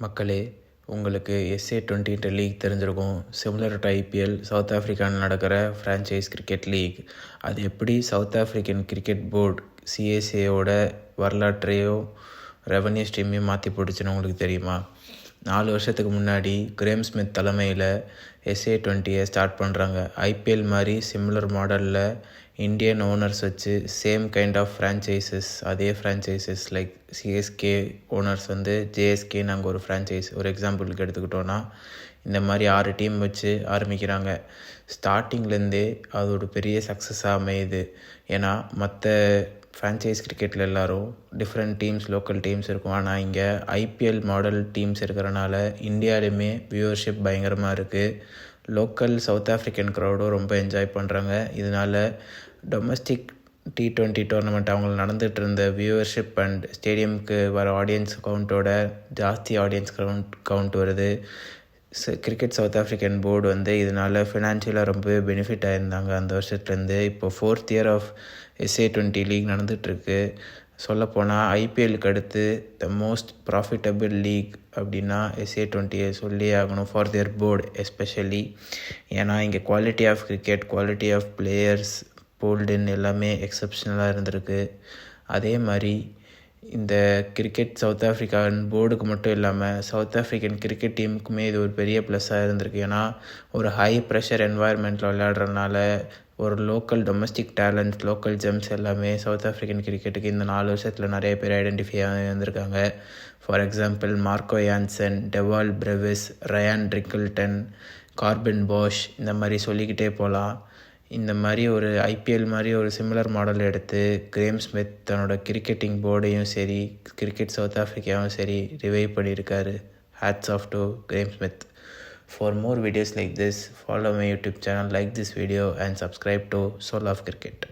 மக்களே, உங்களுக்கு SA20 league தெரிஞ்சிருக்கும். சிமிலர் டு ஐபிஎல், சவுத் ஆஃப்ரிக்காவில் நடக்கிற ஃப்ரான்ச்சைஸ் கிரிக்கெட் லீக். அது எப்படி சவுத் ஆஃப்ரிக்கன் கிரிக்கெட் போர்டு CSAவோட வரலாற்றையோ ரெவன்யூ ஸ்ட்ரீமையும் மாற்றி போட்டுச்சுன்னு உங்களுக்கு தெரியுமா? 4 வருஷத்துக்கு முன்னாடி கிரேம் ஸ்மித் தலைமையில் SA20 ஸ்டார்ட் பண்ணுறாங்க. ஐபிஎல் மாதிரி சிமிலர் மாடலில் இந்தியன் ஓனர்ஸ் வச்சு சேம் கைண்ட் ஆஃப் ஃப்ரான்ச்சைசஸ், அதே franchises like CSK owners JSK நாங்கள் ஒரு ஃப்ரான்ச்சைஸ் ஒரு எக்ஸாம்பிளுக்கு எடுத்துக்கிட்டோன்னா இந்த மாதிரி 6 டீம் வச்சு ஆரம்பிக்கிறாங்க. ஸ்டார்டிங்லேருந்தே அது ஒரு பெரிய சக்ஸஸாக அமையுது. ஏன்னா மற்ற ஃப்ரான்ச்சைஸ் கிரிக்கெட்டில் எல்லோரும் டிஃப்ரெண்ட் டீம்ஸ், லோக்கல் டீம்ஸ் இருக்கும். ஆனால் இங்கே ஐபிஎல் மாடல் டீம்ஸ் இருக்கிறனால இந்தியாவிலுமே வியூவர்ஷிப் பயங்கரமாக இருக்குது. லோக்கல் சவுத் ஆஃப்ரிக்கன் க்ரௌடும் ரொம்ப என்ஜாய் பண்ணுறாங்க. இதனால் டொமஸ்டிக் T20 டோர்னமெண்ட் அவங்களுக்கு நடந்துகிட்டு இருந்த வியூவர்ஷிப் அண்ட் ஸ்டேடியமுக்கு வர ஆடியன்ஸ் கவுண்ட்டோட ஜாஸ்தி ஆடியன்ஸ் கவுண்ட் வருது. கிரிக்கெட் சவுத் ஆஃப்ரிக்கன் போர்டு இதனால் ஃபினான்ஷியலாக ரொம்பவே பெனிஃபிட் ஆகியிருந்தாங்க அந்த வருஷத்துலேருந்து. இப்போ 4th year of SA20 league நடந்துகிட்ருக்கு. சொல்லப்போனால் ஐபிஎல்லுக்கு அடுத்து த மோஸ்ட் ப்ராஃபிட்டபிள் லீக் அப்படின்னா SA20 சொல்லி ஆகணும் ஃபார் தியர் போர்டு எஸ்பெஷலி. ஏன்னா இங்கே quality of cricket, quality of players, போல்டுன்னு எல்லாமே எக்ஸப்ஷனலாக இருந்திருக்கு. அதே மாதிரி இந்த கிரிக்கெட் சவுத் ஆஃப்ரிக்கான் போர்டுக்கு மட்டும் இல்லாமல் சவுத் ஆஃப்ரிக்கன் கிரிக்கெட் டீமுக்குமே இது ஒரு பெரிய ப்ளஸ்ஸாக இருந்திருக்கு. ஏன்னா ஒரு ஹை ப்ரெஷர் என்வாயர்மெண்ட்டில் விளையாடுறதுனால ஒரு local domestic talents, local gems எல்லாமே சவுத் ஆஃப்ரிக்கன் கிரிக்கெட்டுக்கு இந்த 4 வருஷத்தில் நிறைய பேர் ஐடென்டிஃபை வந்திருக்காங்க. For example Marco Jansen, Dewald Brevis, Ryan Rickelton, Corbin posh, இந்த மாதிரி சொல்லிக்கிட்டே போகலாம். இந்த மாதிரி ஒரு ஐபிஎல் மாதிரி ஒரு சிமிலர் மாடல் எடுத்து கிரேம் ஸ்மித் தன்னோட கிரிக்கெட்டிங் போர்டையும் சரி, கிரிக்கெட் சவுத் ஆஃப்ரிக்காவும் சரி ரிவைவ் பண்ணியிருக்காரு. Hats off to Graeme Smith. For more videos like this, follow my YouTube channel, like this video and subscribe to Soul of Cricket.